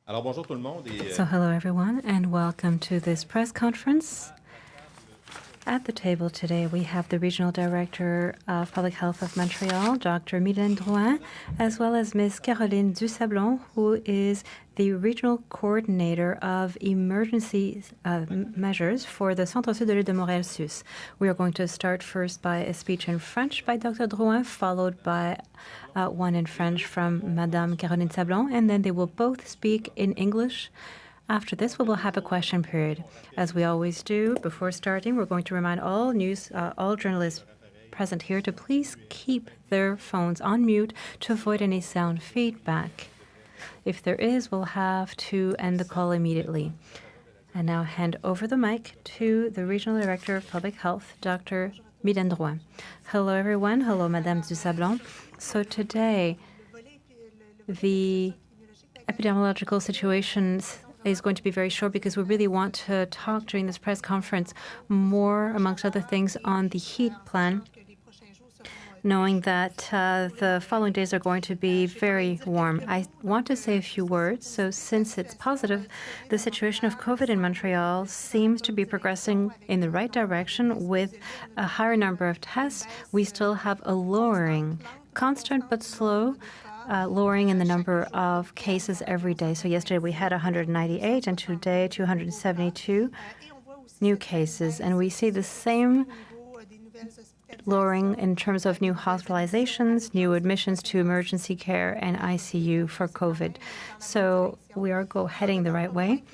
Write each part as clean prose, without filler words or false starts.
Alors bonjour tout le monde et So hello everyone and welcome to this press conference. At the table today we have the Regional Director of Public Health of Montreal, Dr. Mylène Drouin, as well as Ms. Caroline Dusablon, who is the Regional Coordinator of Emergency Measures for the Centre-Sud de l'île de Montréal-Sus. We are going to start first by a speech in French by Dr. Drouin, followed by one in French from Madame Caroline Sablon, and then they will both speak in English. After this, we will have a question period. As we always do, before starting, we're going to remind all journalists present here to please keep their phones on mute to avoid any sound feedback. If there is, we'll have to end the call immediately. And now hand over the mic to the Regional Director of Public Health, Dr. Mylène Drouin. Hello, everyone. Hello, Madame Dusablon. So today, the epidemiological situation is going to be very short because we really want to talk during this press conference more, amongst other things, on the heat plan, knowing that the following days are going to be very warm. I want to say a few words. So since it's positive, the situation of COVID in Montreal seems to be progressing in the right direction with a higher number of tests. We still have a lowering, constant but slow, lowering in the number of cases every day. So yesterday we had 198 and today 272 new cases. And we see the same lowering in terms of new hospitalizations, new admissions to emergency care and ICU for COVID. So we are heading the right way.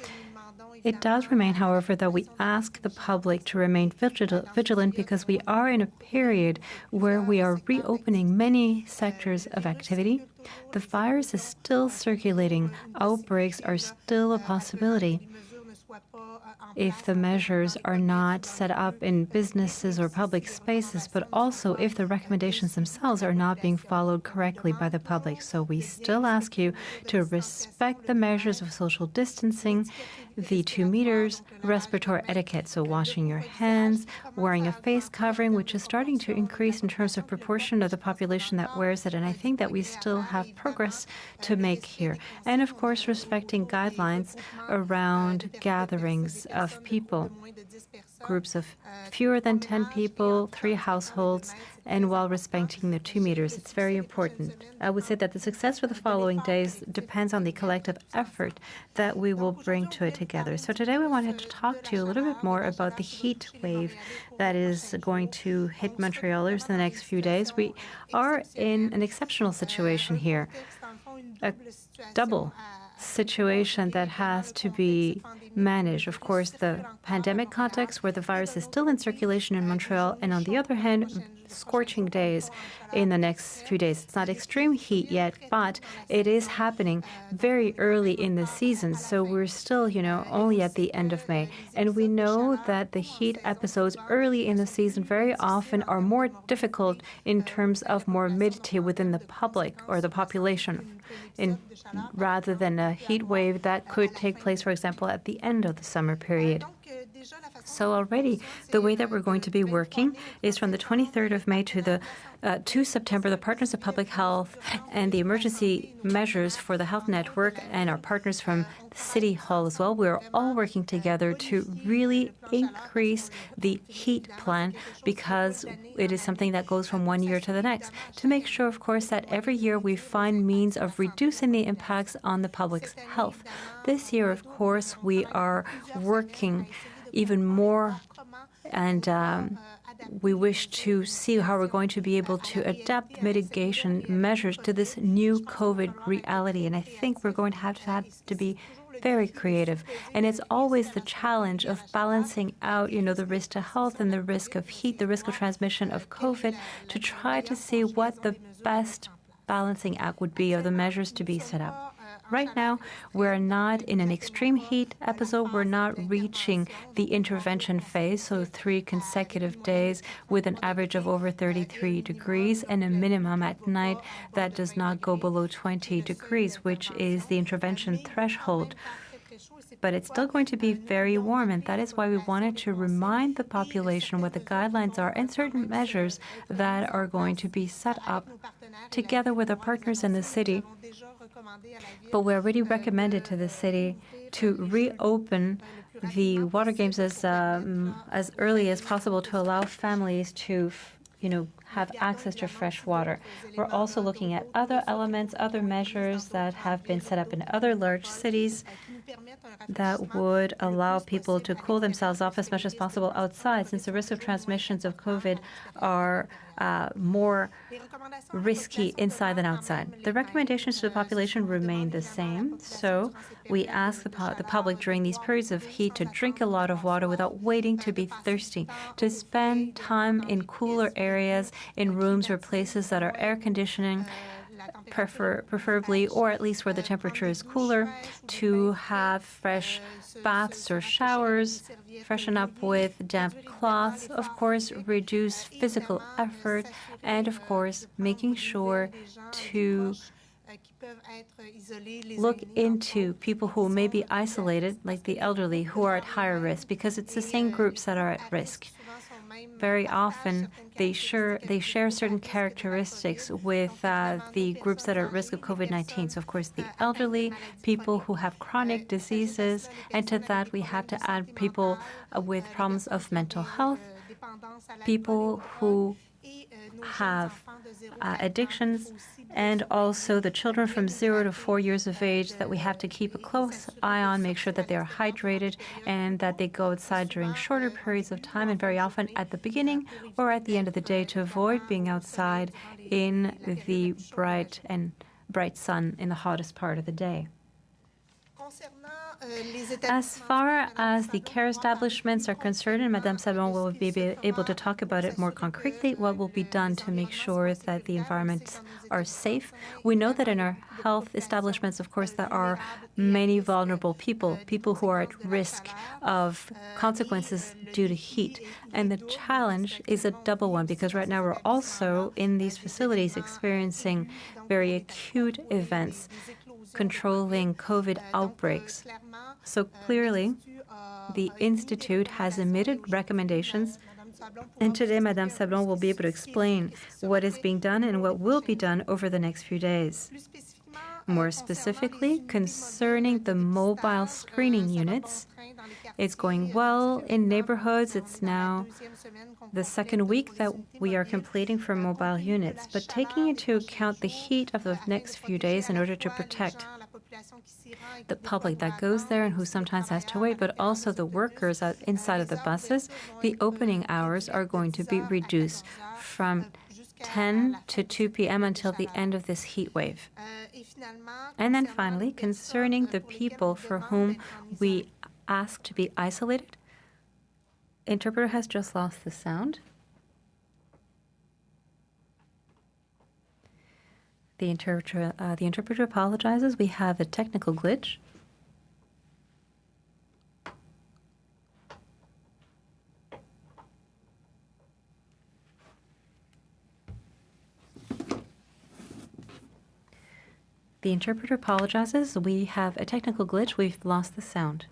It does remain, however, that we ask the public to remain vigilant because we are in a period where we are reopening many sectors of activity. The virus is still circulating. Outbreaks are still a possibility. If the measures are not set up in businesses or public spaces, but also if the recommendations themselves are not being followed correctly by the public. So we still ask you to respect the measures of social distancing, the 2 meters, respiratory etiquette, so washing your hands, wearing a face covering, which is starting to increase in terms of proportion of the population that wears it. And I think that we still have progress to make here. And of course, respecting guidelines around gatherings of people, groups of fewer than 10 people, 3 households, and while respecting the 2 meters. It's very important. I would say that the success for the following days depends on the collective effort that we will bring to it together. So today we wanted to talk to you a little bit more about the heat wave that is going to hit Montrealers in the next few days. We are in an exceptional situation here, a double situation that has to be managed. Of course, the pandemic context where the virus is still in circulation in Montreal, and on the other hand, scorching days in the next few days. It's not extreme heat yet, but it is happening very early in the season. So we're still, only at the end of May. And we know that the heat episodes early in the season very often are more difficult in terms of morbidity within the public or the population, rather than a heat wave that could take place, for example, at the end of the summer period. So already, the way that we're going to be working is from the 23rd of May to September, the partners of public health and the emergency measures for the health network and our partners from City Hall as well. We're all working together to really increase the heat plan because it is something that goes from one year to the next. To make sure, of course, that every year we find means of reducing the impacts on the public's health. This year, of course, we are working even more, and we wish to see how we're going to be able to adapt mitigation measures to this new COVID reality. And I think we're going to have to be very creative. And it's always the challenge of balancing out, the risk to health and the risk of heat, the risk of transmission of COVID, to try to see what the best balancing act would be of the measures to be set up. Right now, we're not in an extreme heat episode. We're not reaching the intervention phase, so 3 consecutive days with an average of over 33 degrees and a minimum at night that does not go below 20 degrees, which is the intervention threshold. But it's still going to be very warm, and that is why we wanted to remind the population what the guidelines are and certain measures that are going to be set up together with our partners in the city But we already recommended to the city to reopen the water games as early as possible to allow families to, have access to fresh water. We're also looking at other elements, other measures that have been set up in other large cities that would allow people to cool themselves off as much as possible outside, since the risk of transmissions of COVID are more risky inside than outside. The recommendations to the population remain the same, so we ask the public during these periods of heat to drink a lot of water without waiting to be thirsty, to spend time in cooler areas, in rooms or places that are air conditioning, preferably, or at least where the temperature is cooler, to have fresh baths or showers, freshen up with damp cloths, of course, reduce physical effort, and of course, making sure to look into people who may be isolated, like the elderly, who are at higher risk, because it's the same groups that are at risk. Very often, they share certain characteristics with the groups that are at risk of COVID-19. So, of course, the elderly, people who have chronic diseases, and to that we have to add people with problems of mental health, people who have addictions, and also the children from 0 to 4 years of age that we have to keep a close eye on, make sure that they are hydrated and that they go outside during shorter periods of time, and very often at the beginning or at the end of the day, to avoid being outside in the bright sun in the hottest part of the day. As far as the care establishments are concerned, and Madame Sablon will be able to talk about it more concretely, what will be done to make sure that the environments are safe. We know that in our health establishments, of course, there are many vulnerable people who are at risk of consequences due to heat. And the challenge is a double one, because right now we're also in these facilities experiencing very acute events, controlling COVID outbreaks. So clearly, the Institute has emitted recommendations, and today Madame Sablon will be able to explain what is being done and what will be done over the next few days. More specifically, concerning the mobile screening units, it's going well in neighborhoods. It's now the second week that we are completing for mobile units. But taking into account the heat of the next few days in order to protect the public that goes there and who sometimes has to wait, but also the workers inside of the buses, the opening hours are going to be reduced from 10 to 2 p.m. until the end of this heat wave. And then finally, concerning the people for whom we ask to be isolated, interpreter has just lost the sound. The interpreter apologizes. We have a technical glitch. The interpreter apologizes. We have a technical glitch. We've lost the sound.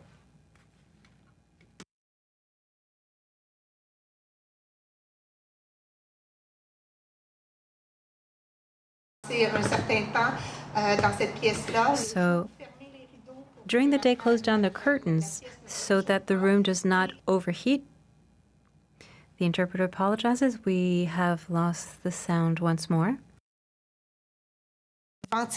So, during the day, close down the curtains so that the room does not overheat. The interpreter apologizes. We have lost the sound once more. If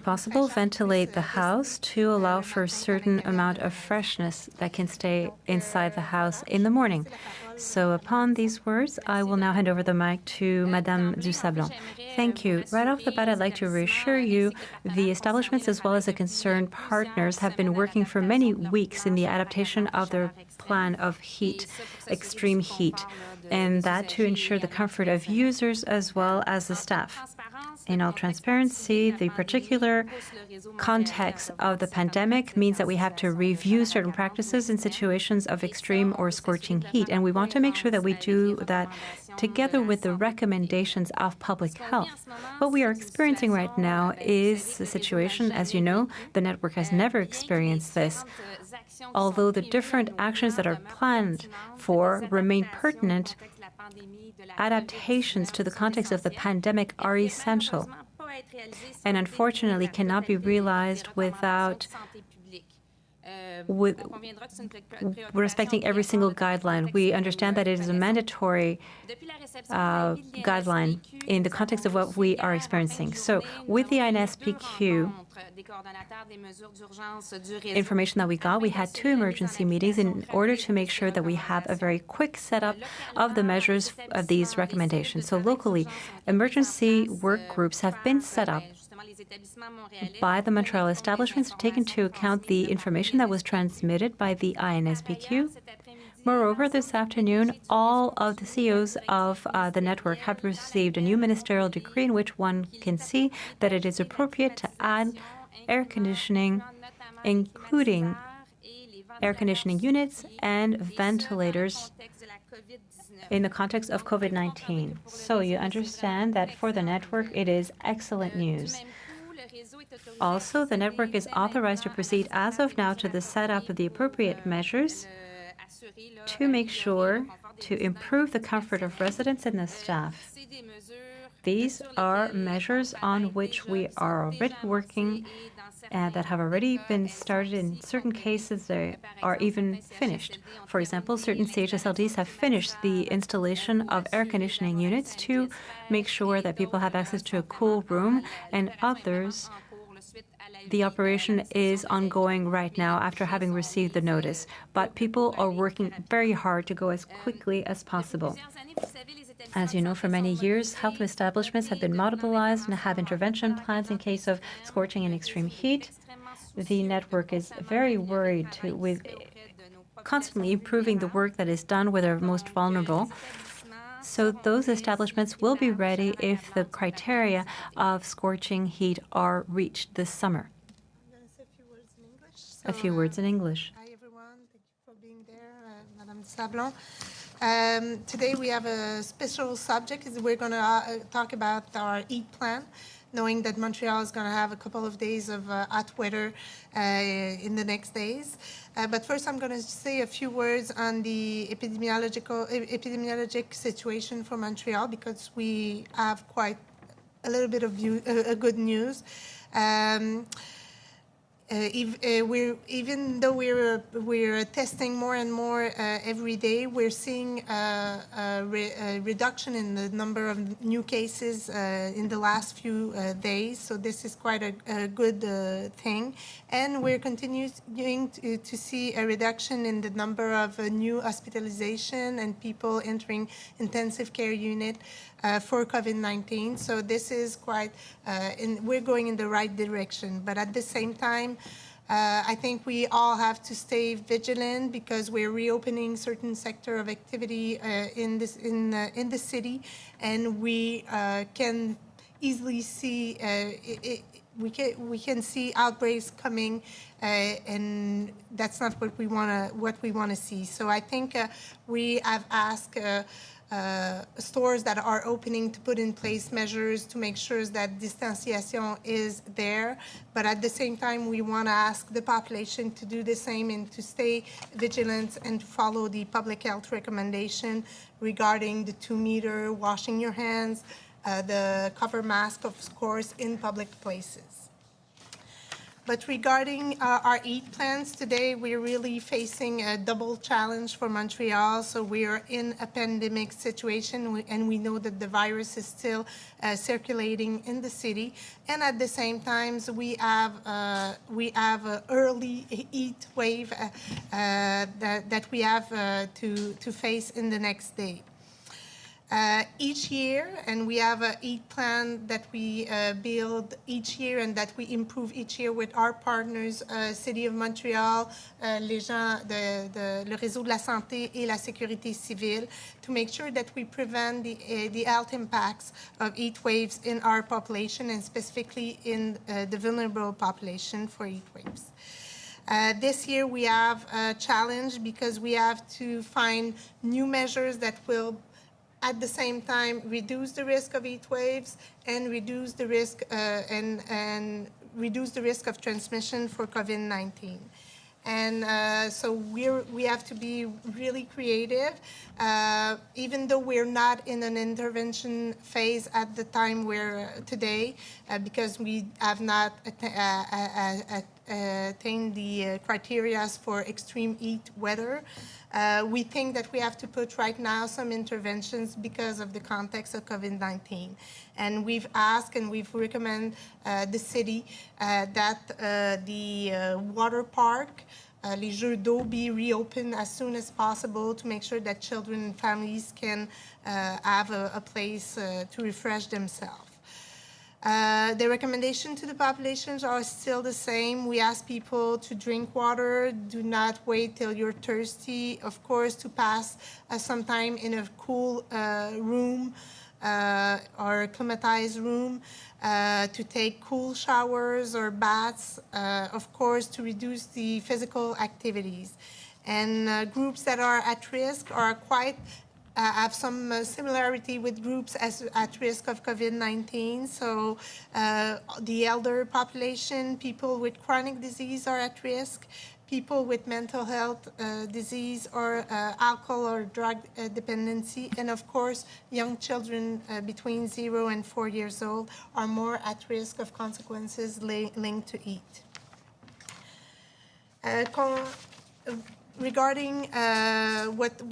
possible, ventilate the house to allow for a certain amount of freshness that can stay inside the house in the morning. So upon these words, I will now hand over the mic to Madame Dusablon. Thank you. Right off the bat, I'd like to reassure you the establishments as well as the concerned partners have been working for many weeks in the adaptation of their plan of heat, extreme heat, and that to ensure the comfort of users as well as the staff. In all transparency, the particular context of the pandemic means that we have to review certain practices in situations of extreme or scorching heat, and we want to make sure that we do that together with the recommendations of public health. What we are experiencing right now is a situation, as you know, the network has never experienced this. Although the different actions that are planned for remain pertinent, adaptations to the context of the pandemic are essential and unfortunately cannot be realized without respecting every single guideline. We understand that it is a mandatory guideline in the context of what we are experiencing. So with the INSPQ information that we got, we had 2 emergency meetings in order to make sure that we have a very quick setup of the measures of these recommendations. So locally, emergency work groups have been set up by the Montreal establishments to take into account the information that was transmitted by the INSPQ. Moreover, this afternoon, all of the CEOs of the network have received a new ministerial decree in which one can see that it is appropriate to add air conditioning, including air conditioning units and ventilators in the context of COVID-19. So you understand that for the network, it is excellent news. Also, the network is authorized to proceed as of now to the setup of the appropriate measures to make sure to improve the comfort of residents and the staff. These are measures on which we are already working and that have already been started. In certain cases, they are even finished. For example, certain CHSLDs have finished the installation of air conditioning units to make sure that people have access to a cool room, and others, the operation is ongoing right now after having received the notice. But people are working very hard to go as quickly as possible. As you know, for many years, health establishments have been mobilized and have intervention plans in case of scorching and extreme heat. The network is very worried with constantly improving the work that is done with our most vulnerable. So those establishments will be ready if the criteria of scorching heat are reached this summer. I'm going to say a few words in English. A few words in English. Hi, everyone. Thank you for being there, Madame Sablon. Today we have a special subject. We're going to talk about our EAT plan, knowing that Montreal is going to have a couple of days of hot weather in the next days. But first, I'm going to say a few words on the epidemiologic situation for Montreal, because we have quite a little bit of good news. Even though we're testing more and more every day, we're seeing a reduction in the number of new cases in the last few days. So this is quite a good thing. And we're continuing to see a reduction in the number of new hospitalization and people entering intensive care unit for COVID-19. So this is quite, we're going in the right direction. But at the same time, I think we all have to stay vigilant, because we're reopening certain sector of activity in the city, and we can easily see we can see outbreaks coming, and that's not what we want to see. So I think we have asked stores that are opening to put in place measures to make sure that distanciation is there. But at the same time, we want to ask the population to do the same and to stay vigilant and to follow the public health recommendation regarding the 2-meter, washing your hands, the cover mask, of course, in public places. But regarding our EAT plans today, we're really facing a double challenge for Montreal. So we are in a pandemic situation, and we know that the virus is still circulating in the city. And at the same time, we have an early heat wave that we have to face in the next day. Each year, and we have a EAT plan that we build each year and that we improve each year with our partners, City of Montreal, les gens le réseau de la santé et la sécurité civile, to make sure that we prevent the health impacts of heat waves in our population, and specifically in the vulnerable population for heat waves. This year we have a challenge because we have to find new measures that will at the same time reduce the risk of heat waves and reduce the risk and reduce the risk of transmission for COVID-19. And so we have to be really creative, even though we're not in an intervention phase at the time we're today, because we have not attained the criteria for extreme heat weather. We think that we have to put right now some interventions because of the context of COVID-19. And we've asked and we've recommended the city that the water park, les jeux d'eau, be reopened as soon as possible to make sure that children and families can have a place to refresh themselves. The recommendation to the populations are still the same. We ask people to drink water, do not wait till you're thirsty, of course, to pass some time in a cool room or a climatized room, to take cool showers or baths, of course, to reduce the physical activities. And groups that are at risk are quite have some similarity with groups at risk of COVID-19. So the elder population, people with chronic disease are at risk, people with mental health disease or alcohol or drug dependency, and of course, young children between 0 and 4 years old are more at risk of consequences linked to heat. Regarding what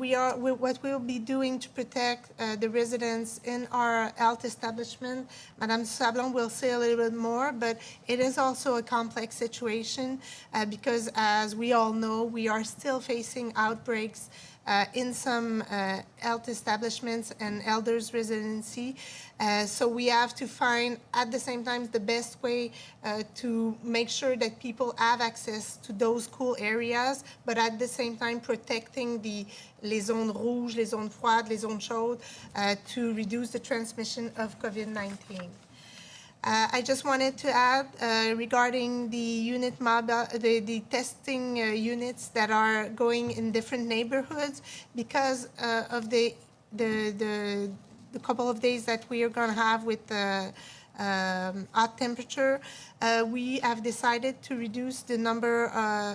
we'll be doing to protect the residents in our health establishment, Madame Sablon will say a little bit more, but it is also a complex situation because, as we all know, we are still facing outbreaks in some health establishments and elders residency. So we have to find at the same time the best way to make sure that people have access to those cool areas, but at the same time protecting les zones rouges, les zones froides, les zones chaudes to reduce the transmission of COVID-19. I just wanted to add regarding the the testing units that are going in different neighborhoods because of the couple of days that we are going to have with hot temperature. We have decided to reduce the number,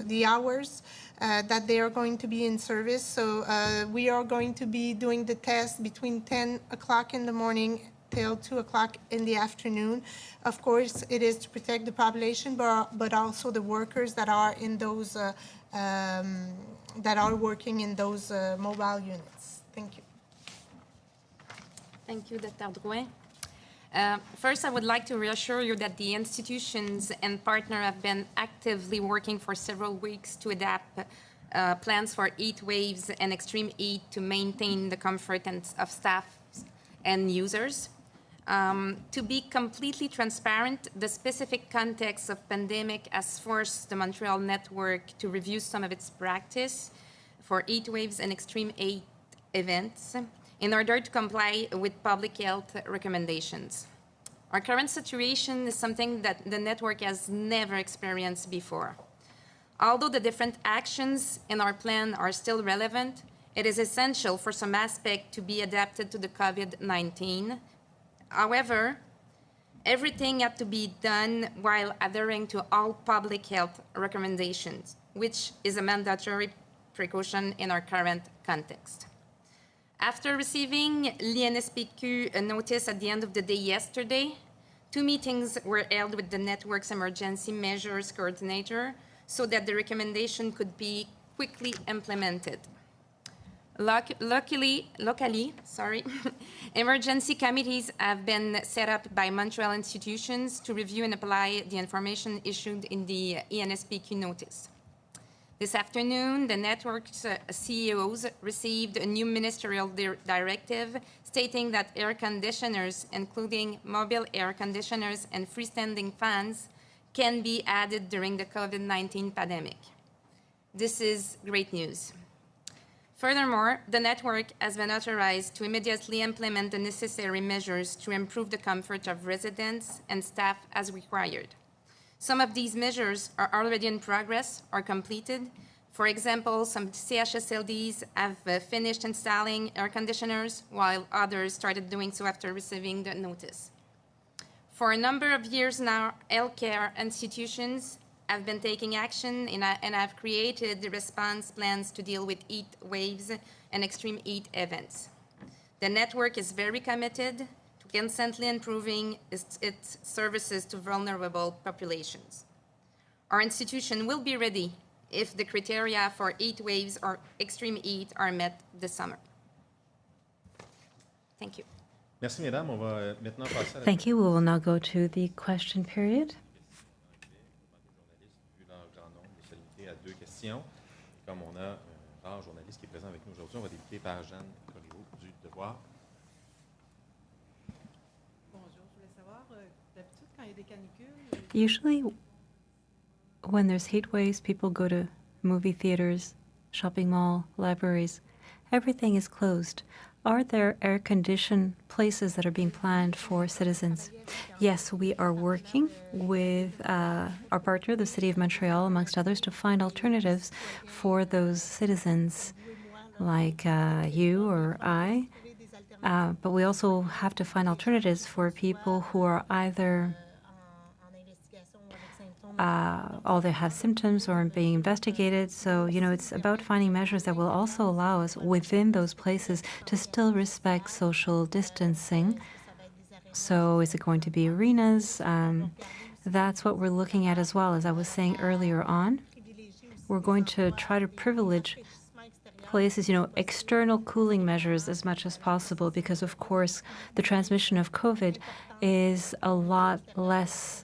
the hours that they are going to be in service. So we are going to be doing the test between 10 o'clock in the morning till 2 o'clock in the afternoon. Of course, it is to protect the population, but also the workers that are in those that are working in those mobile units. Thank you. Thank you, Dr. Drouin. First, I would like to reassure you that the institutions and partners have been actively working for several weeks to adapt plans for heat waves and extreme heat to maintain the comfort of staff and users. To be completely transparent, the specific context of pandemic has forced the Montreal network to review some of its practice for heat waves and extreme heat events in order to comply with public health recommendations. Our current situation is something that the network has never experienced before. Although the different actions in our plan are still relevant, it is essential for some aspect to be adapted to the COVID-19. However, everything had to be done while adhering to all public health recommendations, which is a mandatory precaution in our current context. After receiving l'INSPQ a notice at the end of the day yesterday, 2 meetings were held with the network's emergency measures coordinator so that the recommendation could be quickly implemented. Locally, emergency committees have been set up by Montreal institutions to review and apply the information issued in the ENSPQ notice. This afternoon, the network's CEOs received a new ministerial directive stating that air conditioners, including mobile air conditioners and freestanding fans, can be added during the COVID-19 pandemic. This is great news. Furthermore, the network has been authorized to immediately implement the necessary measures to improve the comfort of residents and staff as required. Some of these measures are already in progress or completed. For example, some CHSLDs have finished installing air conditioners, while others started doing so after receiving the notice. For a number of years now, healthcare institutions have been taking action and have created the response plans to deal with heat waves and extreme heat events. The network is very committed to constantly improving its services to vulnerable populations. Our institution will be ready if the criteria for heat waves or extreme heat are met this summer. Thank you. Merci, mesdames. On va maintenant passer à la Thank you. We will now go to the question period. Vu leur grand nombre, de se limiter à 2 questions. Comme on a un rare journaliste qui est présent avec nous aujourd'hui, on va débuter par Jeanne Corriveau du Devoir. Bonjour, je voulais savoir, d'habitude, quand il y a des canicules, Usually, when there's heat waves, people go to movie theaters, shopping mall, libraries. Everything is closed. Are there air-conditioned places that are being planned for citizens? Yes, we are working with our partner, the City of Montreal, amongst others, to find alternatives for those citizens like you or I. But we also have to find alternatives for people who are either they have symptoms or being investigated. So, it's about finding measures that will also allow us within those places to still respect social distancing. So is it going to be arenas? That's what we're looking at as well. As I was saying earlier on, we're going to try to privilege places, external cooling measures as much as possible because, of course, the transmission of COVID is a lot less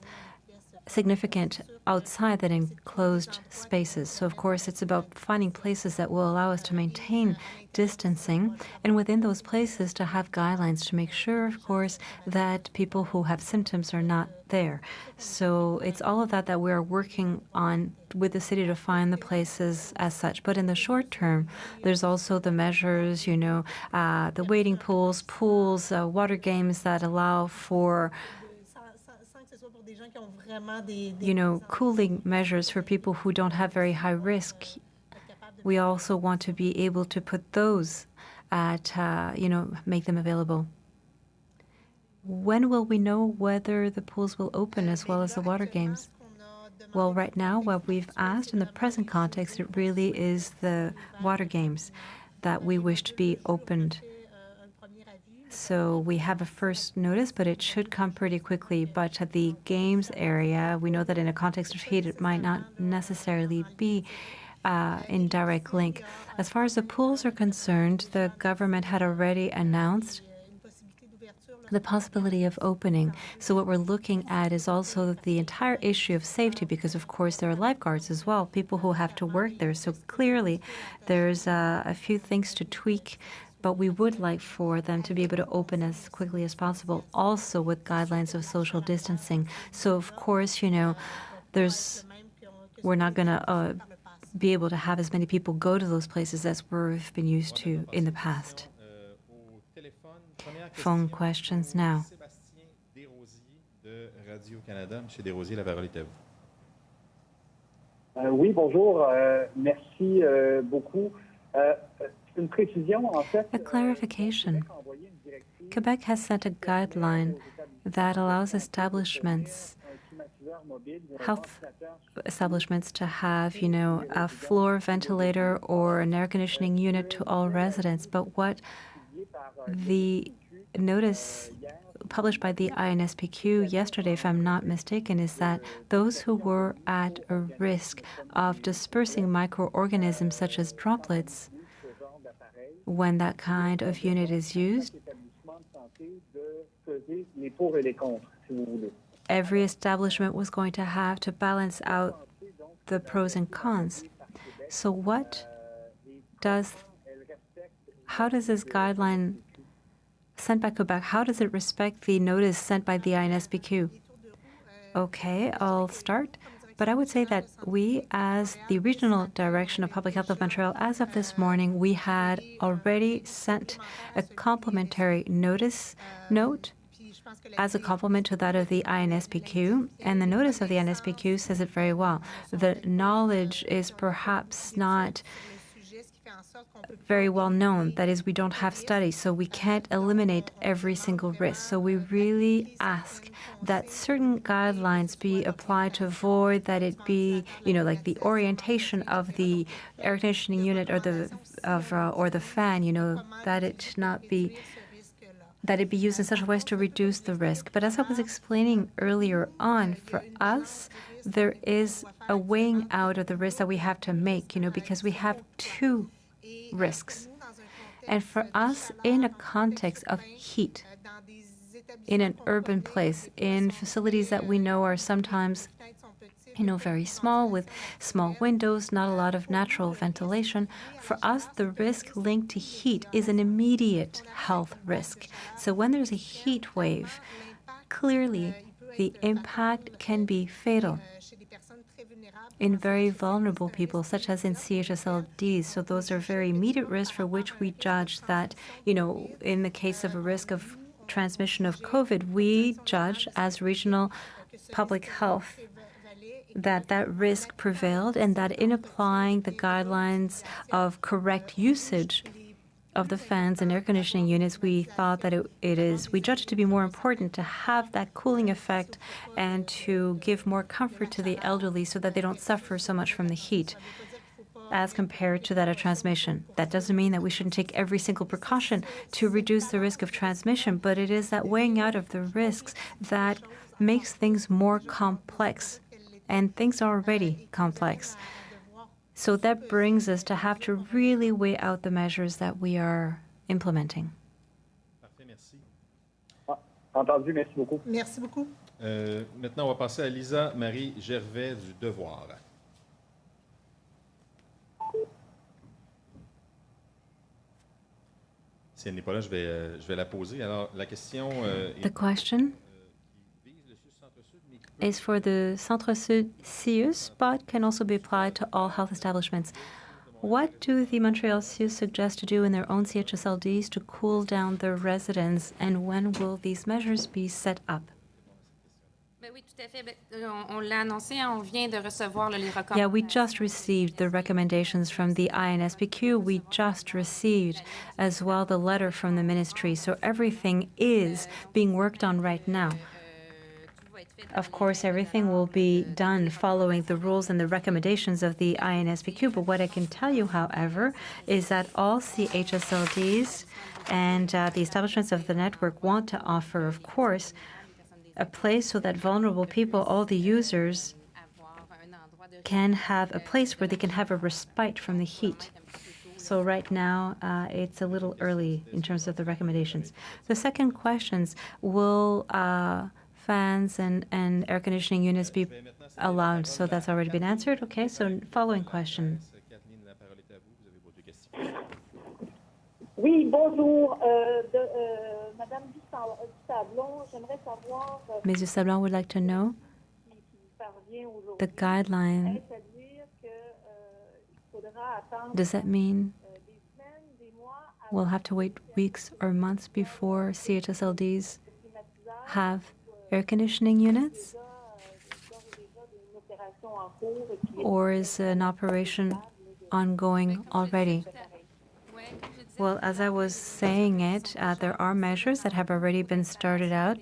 significant outside than in closed spaces. So, of course, it's about finding places that will allow us to maintain distancing, and within those places to have guidelines to make sure, of course, that people who have symptoms are not there. So it's all of that that we're working on with the city to find the places as such. But in the short term, there's also the measures, the wading pools, water games that allow for cooling measures for people who don't have very high risk. We also want to be able to put those at, make them available. When will we know whether the pools will open as well as the water games? Well, right now, what we've asked in the present context, it really is the water games that we wish to be opened. So we have a first notice, but it should come pretty quickly. But at the games area, we know that in a context of heat, it might not necessarily be in direct link. As far as the pools are concerned, the government had already announced the possibility of opening. So what we're looking at is also the entire issue of safety, because of course there are lifeguards as well, people who have to work there. So clearly there's a few things to tweak, but we would like for them to be able to open as quickly as possible, also with guidelines of social distancing. So of course, we're not going to be able to have as many people go to those places as we've been used to in the past. Phone questions now. Oui, bonjour. Merci beaucoup. Une précision, en fait. A clarification. Quebec has set a guideline that allows health establishments to have, a floor ventilator or an air conditioning unit to all residents. But what the notice published by the INSPQ yesterday, if I'm not mistaken, is that those who were at a risk of dispersing microorganisms such as droplets, when that kind of unit is used, every establishment was going to have to balance out the pros and cons. So how does this guideline sent by Quebec, how does it respect the notice sent by the INSPQ? Okay, I'll start. But I would say that we, as the Regional Direction of Public Health of Montreal, as of this morning, we had already sent a complimentary note as a complement to that of the INSPQ. And the notice of the INSPQ says it very well. The knowledge is perhaps not very well known. That is, we don't have studies, so we can't eliminate every single risk. So we really ask that certain guidelines be applied to avoid that it be, like the orientation of the air conditioning unit or the fan, that it not be that it be used in such a way as to reduce the risk. But as I was explaining earlier on, for us, there is a weighing out of the risk that we have to make, because we have two risks. And for us, in a context of heat, in an urban place, in facilities that we know are sometimes very small, with small windows, not a lot of natural ventilation. For us, the risk linked to heat is an immediate health risk. So when there's a heat wave, clearly the impact can be fatal in very vulnerable people, such as in CHSLDs. So those are very immediate risks for which we judge that, in the case of a risk of transmission of COVID, we judge as regional public health that risk prevailed, and that in applying the guidelines of correct usage of the fans and air conditioning units, we thought that we judged it to be more important to have that cooling effect and to give more comfort to the elderly so that they don't suffer so much from the heat as compared to that of transmission. That doesn't mean that we shouldn't take every single precaution to reduce the risk of transmission, but it is that weighing out of the risks that makes things more complex. And things are already complex. So that brings us to have to really weigh out the measures that we are implementing. Parfait, merci. Entendu, merci beaucoup. Merci beaucoup. Maintenant, on va passer à Lisa Marie Gervais du Devoir. Si elle n'est pas là, je vais la poser. Alors, la question The question is for the Centre-Sud CIUS, but can also be applied to all health establishments. What do the Montreal CIUS suggest to do in their own CHSLDs to cool down their residents, and when will these measures be set up? Yeah, we just received the recommendations from the INSPQ. We just received as well the letter from the ministry. So everything is being worked on right now. Of course, everything will be done following the rules and the recommendations of the INSPQ. But what I can tell you, however, is that all CHSLDs and the establishments of the network want to offer, of course, a place so that vulnerable people, all the users, can have a place where they can have a respite from the heat. So right now, it's a little early in terms of the recommendations. The second questions, will fans and air conditioning units be allowed? So that's already been answered. Okay, so following question. Oui, bonjour. Madame Dusablon, j'aimerais savoir... Ms. Dusablon would like to know the guideline. Does that mean we'll have to wait weeks or months before CHSLDs have air conditioning units? Or is an operation ongoing already? Well, as I was saying it, there are measures that have already been started out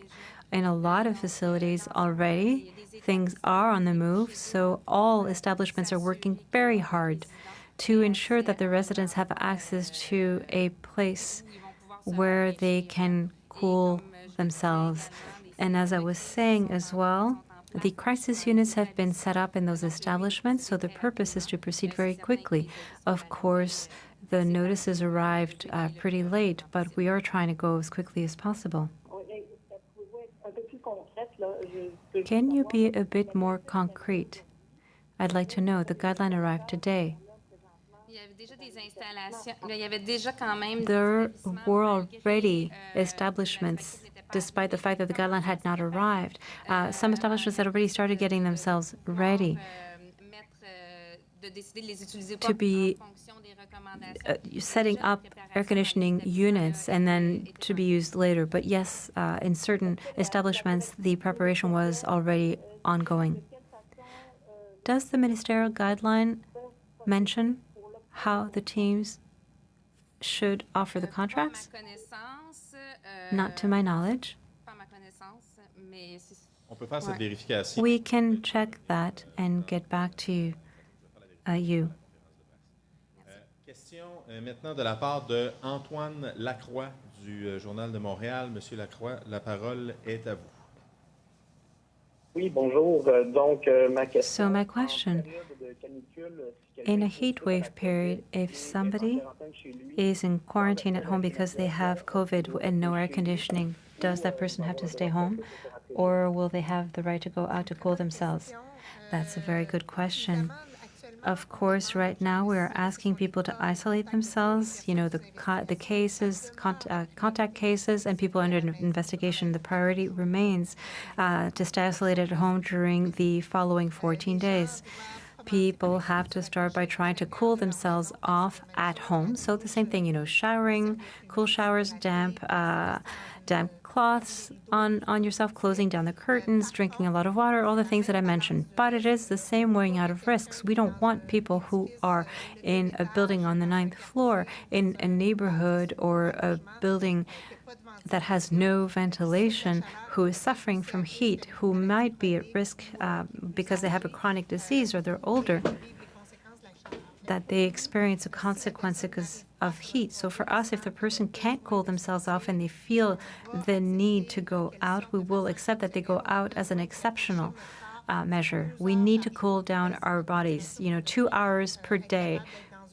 in a lot of facilities already. Things are on the move, so all establishments are working very hard to ensure that the residents have access to a place where they can cool themselves. And as I was saying as well, the crisis units have been set up in those establishments, so the purpose is to proceed very quickly. Of course, the notices arrived pretty late, but we are trying to go as quickly as possible. Can you be a bit more concrete? I'd like to know. The guideline arrived today. There were already establishments, despite the fact that the guideline had not arrived. Some establishments had already started getting themselves ready to be setting up air conditioning units and then to be used later. But yes, in certain establishments, the preparation was already ongoing. Does the ministerial guideline mention how the teams should offer the contracts? Not to my knowledge. On peut faire cette vérification. We can check that and get back to you. Question maintenant de la part de Antoine Lacroix du Journal de Montréal. Monsieur Lacroix, la parole est à vous. Oui, bonjour. Donc, ma question. So my question, in a heat wave period, if somebody is in quarantine at home because they have COVID and no air conditioning, does that person have to stay home? Or will they have the right to go out to cool themselves? That's a very good question. Of course, right now we're asking people to isolate themselves. You know, the cases, contact cases, and people under investigation. The priority remains to stay isolated at home during the following 14 days. People have to start by trying to cool themselves off at home. So the same thing, you know, showering, cool showers, damp cloths on yourself, closing down the curtains, drinking a lot of water, all the things that I mentioned. But it is the same weighing out of risks. We don't want people who are in a building on the 9th floor, in a neighborhood or a building that has no ventilation, who is suffering from heat, who might be at risk because they have a chronic disease or they're older, that they experience the consequences of heat. So for us, if the person can't cool themselves off and they feel the need to go out, we will accept that they go out as an exceptional measure. We need to cool down our bodies, 2 hours per day.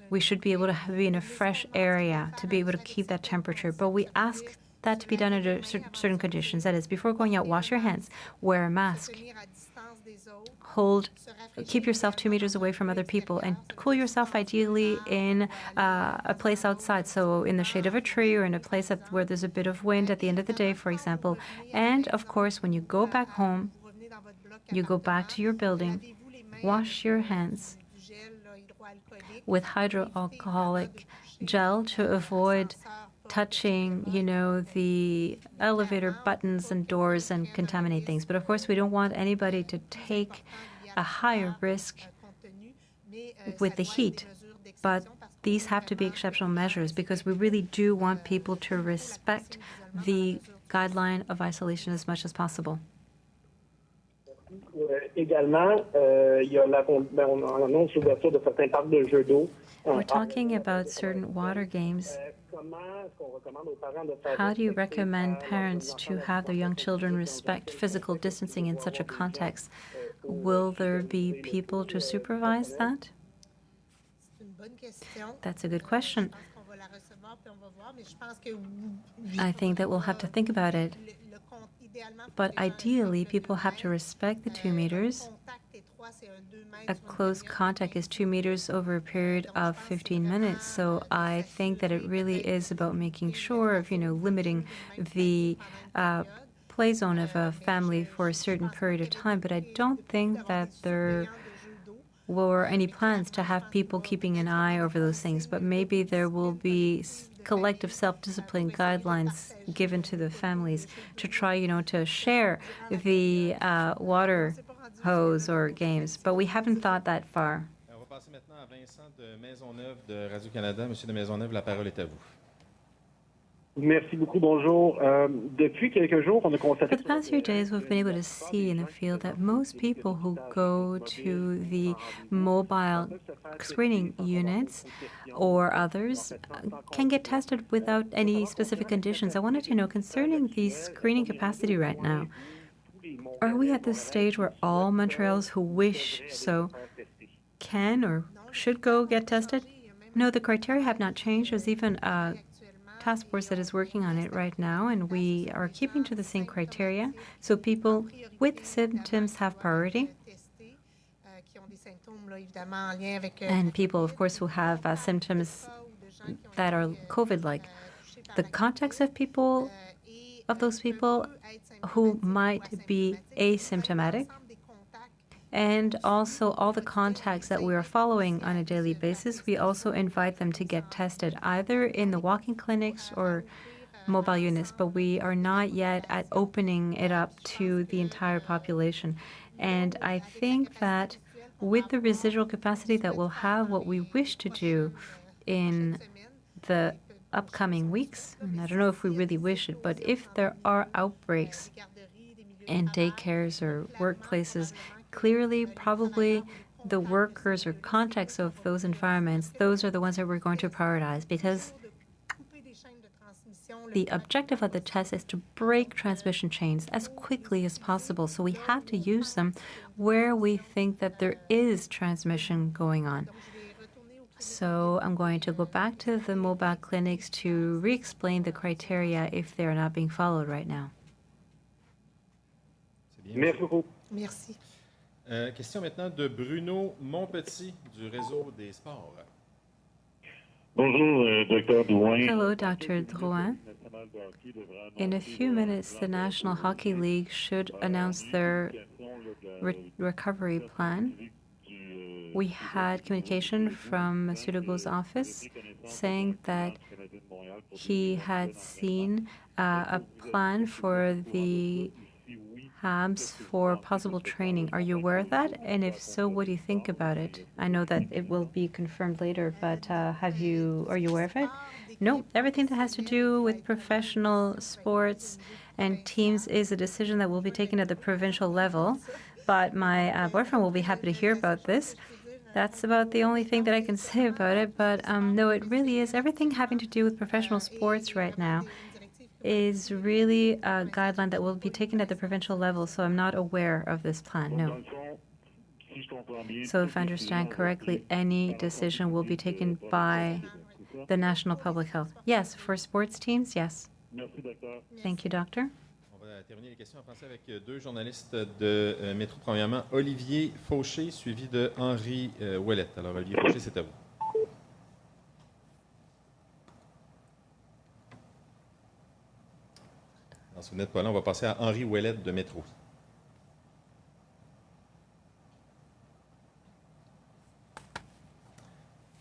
We should be able to be in a fresh area to be able to keep that temperature. But we ask that to be done under certain conditions. That is, before going out, wash your hands, wear a mask, keep yourself 2 meters away from other people, and cool yourself ideally in a place outside, so in the shade of a tree or in a place where there's a bit of wind at the end of the day, for example. And of course, when you go back home, you go back to your building, wash your hands with hydroalcoholic gel to avoid touching, the elevator buttons and doors and contaminate things. But of course, we don't want anybody to take a higher risk with the heat. But these have to be exceptional measures because we really do want people to respect the guideline of isolation as much as possible. We're talking about certain water games. How do you recommend parents to have their young children respect physical distancing in such a context? Will there be people to supervise that? That's a good question. I think that we'll have to think about it. But ideally, people have to respect the 2 meters. A close contact is 2 meters over a period of 15 minutes. So I think that it really is about making sure of, limiting the play zone of a family for a certain period of time. But I don't think that there were any plans to have people keeping an eye over those things. But maybe there will be collective self-discipline guidelines given to the families to try, to share the water hose or games, but we haven't thought that far. On va passer maintenant à Vincent de Maisonneuve de Radio-Canada. Monsieur de Maisonneuve, la parole est à vous. Merci beaucoup, bonjour. Depuis quelques jours, on a constaté... For the past few days, we've been able to see in the field that most people who go to the mobile screening units or others can get tested without any specific conditions. I wanted to know, concerning the screening capacity right now, are we at this stage where all Montrealers who wish so can or should go get tested? No, the criteria have not changed. There's even a task force that is working on it right now, and we are keeping to the same criteria. So people with symptoms have priority. And people, of course, who have symptoms that are COVID-like. The contacts of those people who might be asymptomatic, and also all the contacts that we are following on a daily basis, we also invite them to get tested, either in the walk-in clinics or mobile units, but we are not yet at opening it up to the entire population. And I think that with the residual capacity that we'll have, what we wish to do in the upcoming weeks, and I don't know if we really wish it, but if there are outbreaks in daycares or workplaces, clearly, probably the workers or contacts of those environments, those are the ones that we're going to prioritize, because the objective of the test is to break transmission chains as quickly as possible. So we have to use them where we think that there is transmission going on. So I'm going to go back to the mobile clinics to re-explain the criteria if they're not being followed right now. Merci beaucoup. Merci. Question maintenant de Bruno Montpetit du réseau des sports. Bonjour, Dr. Drouin. Hello, Dr. Drouin. In a few minutes, the National Hockey League should announce their recovery plan. We had communication from Monsieur Legault's office saying that he had seen a plan for the Habs for possible training. Are you aware of that? And if so, what do you think about it? I know that it will be confirmed later, but are you aware of it? No, everything that has to do with professional sports and teams is a decision that will be taken at the provincial level. But my boyfriend will be happy to hear about this. That's about the only thing that I can say about it. But no, it really is. Everything having to do with professional sports right now is really a guideline that will be taken at the provincial level, so I'm not aware of this plan, no. So if I understand correctly, any decision will be taken by the National Public Health. Yes, for sports teams, yes. Thank you, Doctor. On va terminer les questions en français avec deux journalistes de Métro. Premièrement, Olivier Fauché, suivi de Henri Ouellette. Alors, Olivier Fauché, c'est à vous. Si vous n'êtes pas là, on va passer à Henri Ouellette de Métro.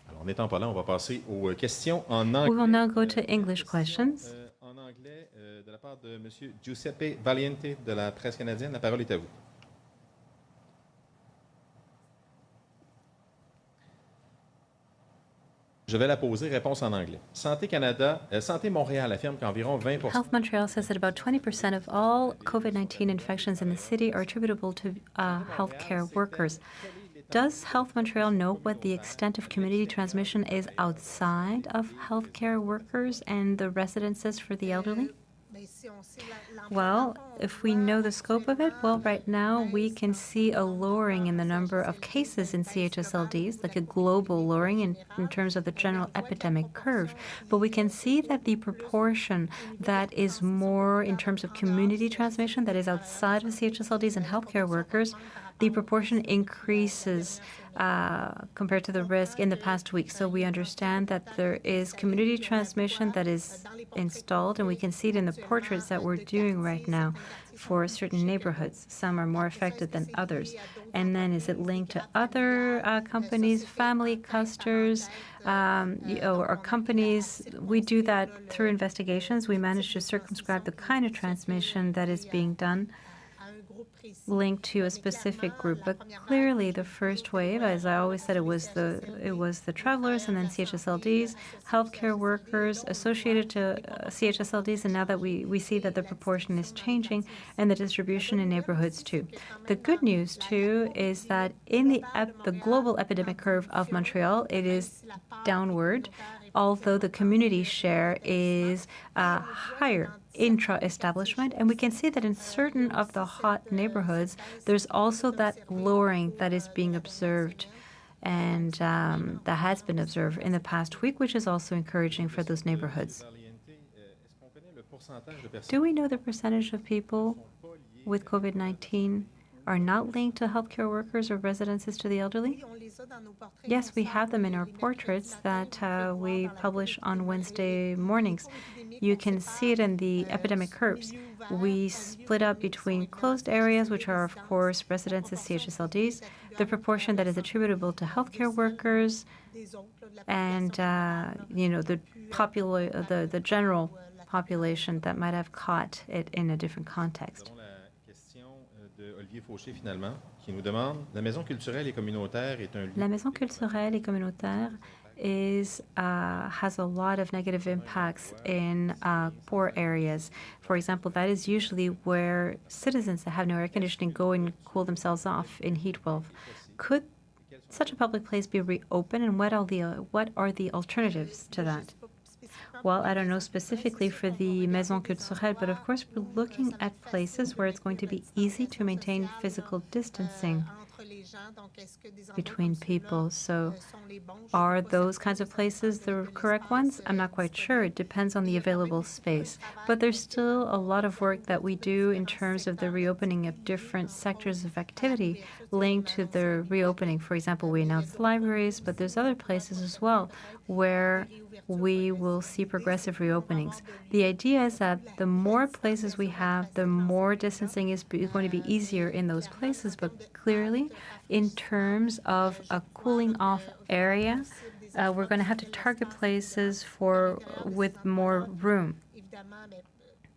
Alors, n'étant pas là, on va passer aux questions en anglais. We will now go to English questions. En anglais, de la part de M. Giuseppe Valiente de la presse canadienne, la parole est à vous. Je vais la poser, réponse en anglais. Santé Montréal affirme qu'environ 20 Health Montreal says that about 20% of all COVID-19 infections in the city are attributable to healthcare workers. Does Health Montreal know what the extent of community transmission is outside of healthcare workers and the residences for the elderly? Well, if we know the scope of it, well, right now we can see a lowering in the number of cases in CHSLDs, like a global lowering in terms of the general epidemic curve. But we can see that the proportion that is more in terms of community transmission, that is outside of CHSLDs and healthcare workers, the proportion increases compared to the risk in the past week. So we understand that there is community transmission that is installed, and we can see it in the portraits that we're doing right now for certain neighborhoods. Some are more affected than others. And then is it linked to other companies, family clusters, or companies? We do that through investigations. We manage to circumscribe the kind of transmission that is being done linked to a specific group. But clearly the first wave, as I always said, it was the travelers, and then CHSLDs, healthcare workers associated to CHSLDs, and now that we see that the proportion is changing and the distribution in neighborhoods too. The good news too is that in the global epidemic curve of Montreal, it is downward, although the community share is higher intra-establishment, and we can see that in certain of the hot neighborhoods, there's also that lowering that is being observed, and that has been observed in the past week, which is also encouraging for those neighborhoods. Do we know the percentage of people with COVID-19 are not linked to healthcare workers or residences to the elderly? Yes, we have them in our portraits that we publish on Wednesday mornings. You can see it in the epidemic curves. We split up between closed areas, which are, of course, residences, CHSLDs, the proportion that is attributable to healthcare workers, and the general population that might have caught it in a different context. Olivier Fauché, finalement, qui nous demande, la maison culturelle et communautaire est un lieu... La maison culturelle et communautaire has a lot of negative impacts in poor areas. For example, that is usually where citizens that have no air conditioning go and cool themselves off in heat wave. Could such a public place be reopened, and what are the alternatives to that? Well, I don't know specifically for the Maison Culturelle, but of course we're looking at places where it's going to be easy to maintain physical distancing between people. So are those kinds of places the correct ones? I'm not quite sure. It depends on the available space. But there's still a lot of work that we do in terms of the reopening of different sectors of activity linked to the reopening. For example, we announced libraries, but there's other places as well where we will see progressive reopenings. The idea is that the more places we have, the more distancing is going to be easier in those places, but clearly in terms of a cooling off area, we're going to have to target places with more room.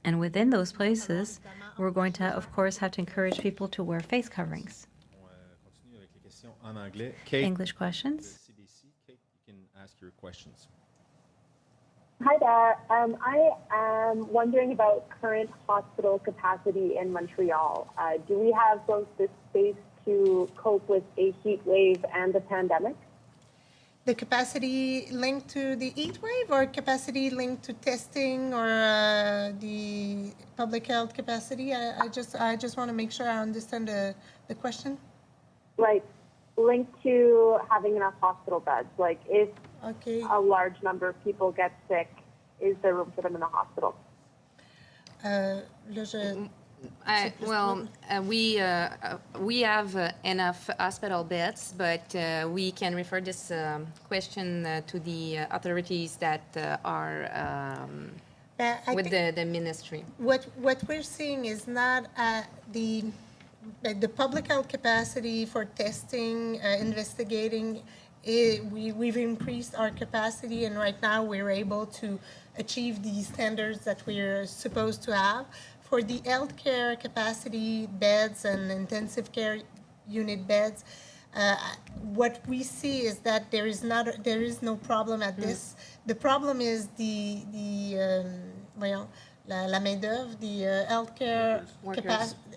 And within those places, we're going to, of course, have to encourage people to wear face coverings. English questions? Kate, you can ask your questions. Hi there. I am wondering about current hospital capacity in Montreal. Do we have both the space to cope with a heat wave and the pandemic? The capacity linked to the heat wave, or capacity linked to testing, or the public health capacity? I just want to make sure I understand the question. Like, linked to having enough hospital beds. Like, if a large number of people get sick, is there room for them in the hospital? We have enough hospital beds, but we can refer this question to the authorities that are with the ministry. What we're seeing is not the public health capacity for testing, investigating. We've increased our capacity, and right now we're able to achieve the standards that we're supposed to have. For the healthcare capacity beds and intensive care unit beds, what we see is that there is no problem at this. The problem is la main d'œuvre, the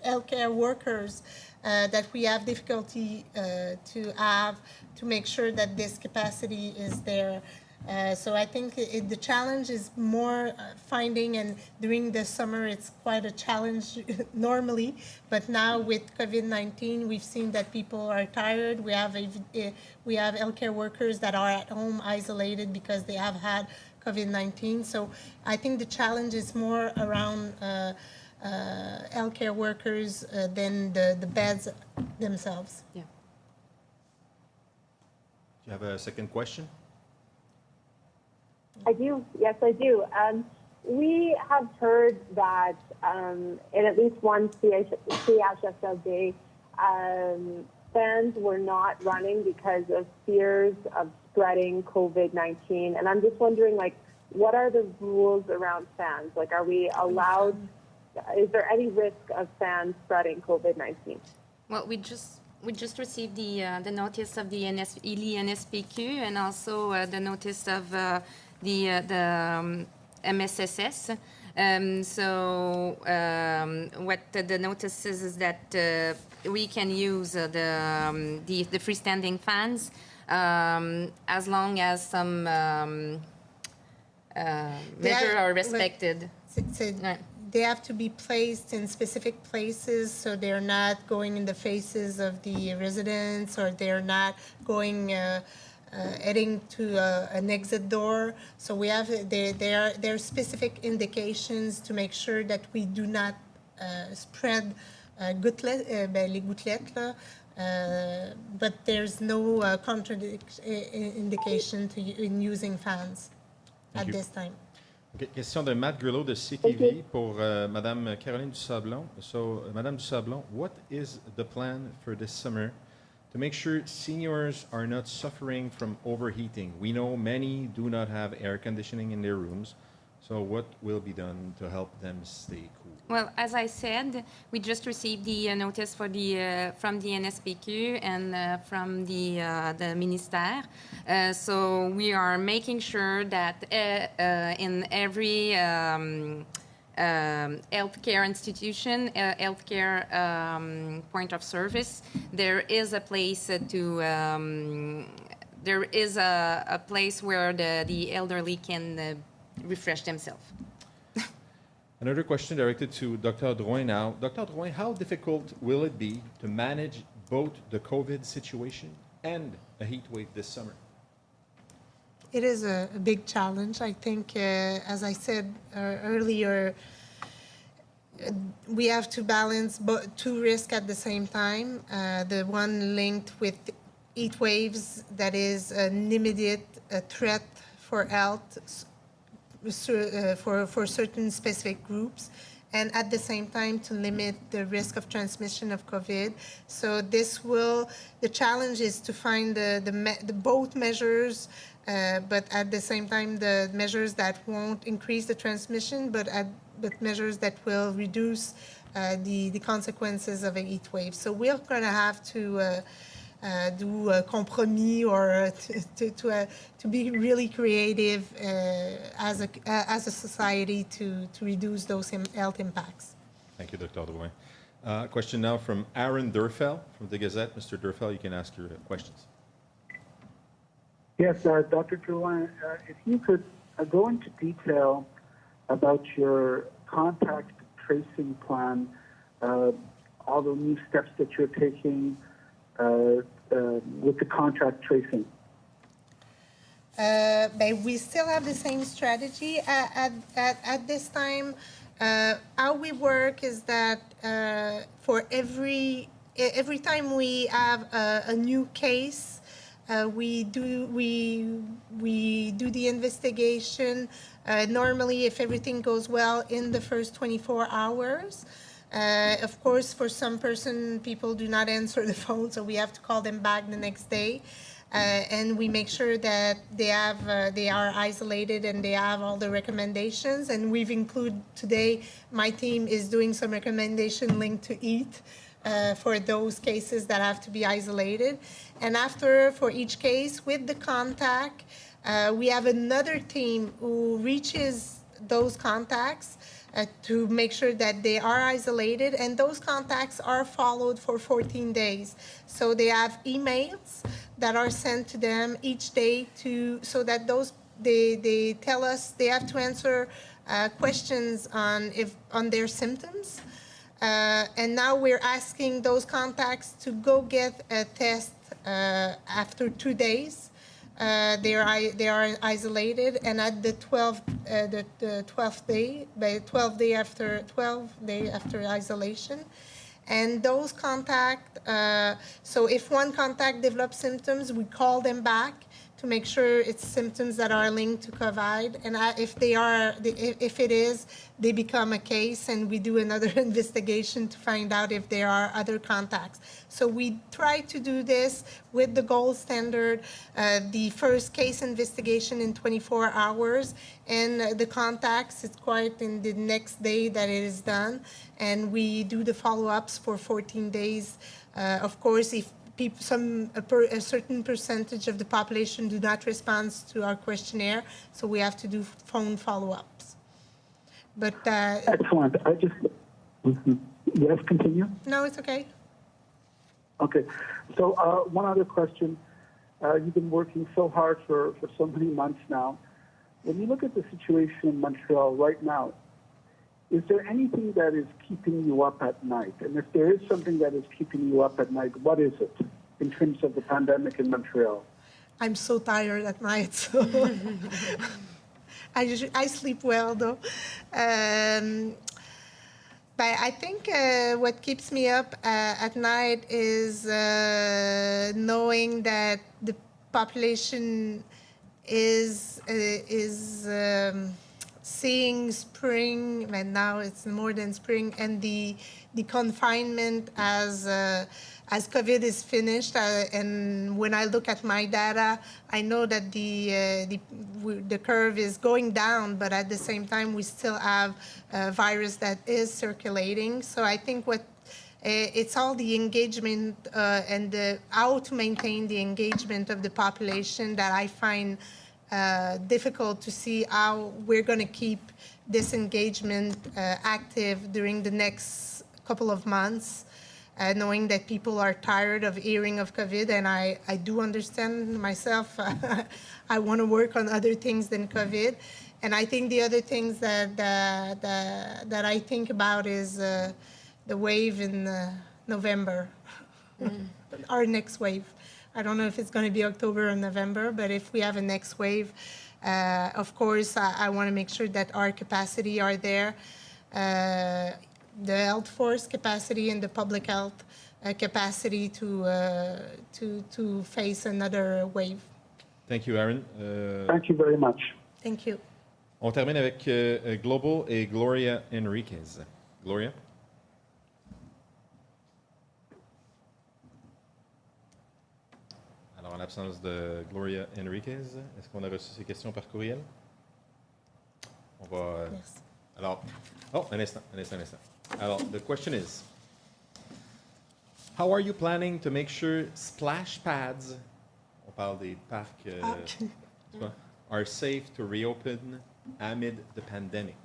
healthcare workers that we have difficulty to make sure that this capacity is there. So I think the challenge is more finding, and during the summer it's quite a challenge normally, but now with COVID-19 we've seen that people are tired. We have healthcare workers that are at home isolated because they have had COVID-19. So I think the challenge is more around healthcare workers than the beds themselves. Yeah. Do you have a second question? I do. Yes, I do. We have heard that in at least one CHSLD, fans were not running because of fears of spreading COVID-19. And I'm just wondering, like, what are the rules around fans? Like, are we allowed, is there any risk of fans spreading COVID-19? Well, we just received the notice of the NSPQ, and also the notice of the MSSS. What the notice says is that we can use the freestanding fans as long as some measures are respected. They have to be placed in specific places, so they're not going in the faces of the residents, or they're not going heading to an exit door. So we have there are specific indications to make sure that we do not spread les gouttelettes là. But there's no indication in using fans at this time. Okay. Question de Matt Gurlow de CTV pour Madame Caroline Dusablon. So, Madame Dusablon, what is the plan for this summer to make sure seniors are not suffering from overheating? We know many do not have air conditioning in their rooms. So So what will be done to help them stay cool? Well, as I said, we just received the notice for the from the NSPQ and from the ministère. So we are making sure that in every healthcare institution, healthcare point of service, there is a place there is a place where the elderly can refresh themselves. Another question directed to Dr. Drouin now. Dr. Drouin, how difficult will it be to manage both the COVID situation and a heat wave this summer? It is a big challenge. I think, as I said earlier, we have to balance two risks at the same time. The one linked with heat waves, that is an immediate threat for health for certain specific groups, and at the same time to limit the risk of transmission of COVID. So the challenge is to find the both measures, but at the same time the measures that won't increase the transmission, but measures that will reduce the consequences of a heat wave. So we're going to have to do a compromis or to be really creative as a society to reduce those health impacts. Thank you, Dr. Drouin. Question now from Aaron Durfell from the Gazette. Mr. Durfell, you can ask your questions. Yes, Dr. Drouin, if you could go into detail about your contact tracing plan, all the new steps that you're taking with the contact tracing. We still have the same strategy at this time. How we work is that for every time we have a new case, we do the investigation. Normally, if everything goes well, in the first 24 hours. Of course, for some people do not answer the phone, so we have to call them back the next day. And we make sure that they are isolated and they have all the recommendations. And we've included today, my team is doing some recommendation linked to EAT for those cases that have to be isolated. And after, for each case with the contact, we have another team who reaches those contacts to make sure that they are isolated, and those contacts are followed for 14 days. So they have emails that are sent to them each day so that they tell us they have to answer questions on their symptoms. And now we're asking those contacts to go get a test after 2 days. They are isolated, and at the 12th day after isolation, and those contact. So if one contact develops symptoms, we call them back to make sure it's symptoms that are linked to COVID, and if it is, they become a case, and we do another investigation to find out if there are other contacts. So we try to do this with the gold standard, the first case investigation in 24 hours, and the contacts, it's quite in the next day that it is done, and we do the follow-ups for 14 days. Of course, if a certain percentage of the population do not respond to our questionnaire, so we have to do phone follow-ups. But excellent. Yes, continue. No, it's okay. Okay. So one other question. You've been working so hard for so many months now. When you look at the situation in Montreal right now, is there anything that is keeping you up at night? And if there is something that is keeping you up at night, what is it in terms of the pandemic in Montreal? I'm so tired at night, so I sleep well, though. But I think what keeps me up at night is knowing that the population is seeing spring, and now it's more than spring, and the confinement has as COVID is finished, and when I look at my data, I know that the curve is going down, but at the same time, we still have a virus that is circulating. So I think it's all the engagement and how to maintain the engagement of the population that I find difficult to see how we're going to keep this engagement active during the next couple of months, knowing that people are tired of hearing of COVID, and I do understand myself. I want to work on other things than COVID. And I think the other things that I think about is the wave in November, our next wave. I don't know if it's going to be October or November, but if we have a next wave, of course, I want to make sure that our capacity are there, the health force capacity and the public health capacity to face another wave. Thank you, Aaron. Thank you very much. Thank you. On termine avec Global et Gloria Enriquez. Gloria? Alors, en l'absence de Gloria Enriquez, est-ce qu'on a reçu ces questions par courriel? On va... Yes. Alors, un instant. Alors, the question is, how are you planning to make sure splash pads, on parle des parcs, are safe to reopen amid the pandemic?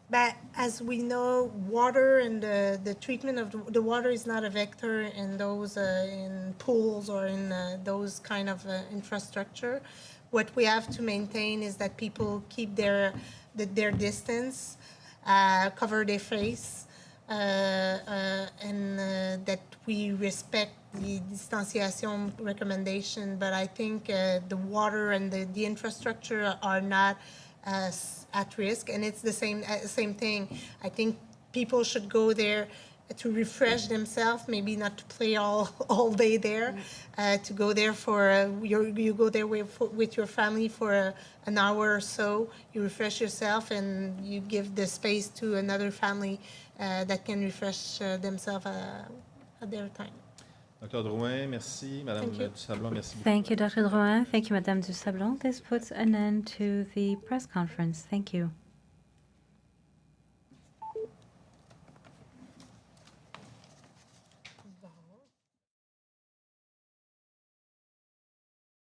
But as we know, water and the treatment of the water is not a vector in those in pools or in those kind of infrastructure. What we have to maintain is that people keep their distance, cover their face, and that we respect the distanciation recommendation. But I think the water and the infrastructure are not at risk, and it's the same thing. I think people should go there to refresh themselves, maybe not to play all day there, to go there for you go there with your family for an hour or so, you refresh yourself and you give the space to another family that can refresh themselves at their time. Dr. Drouin, merci. Madame Dusablon, merci beaucoup. Thank you, Dr. Drouin. Thank you, Madame Dusablon. This puts an end to the press conference. Thank you.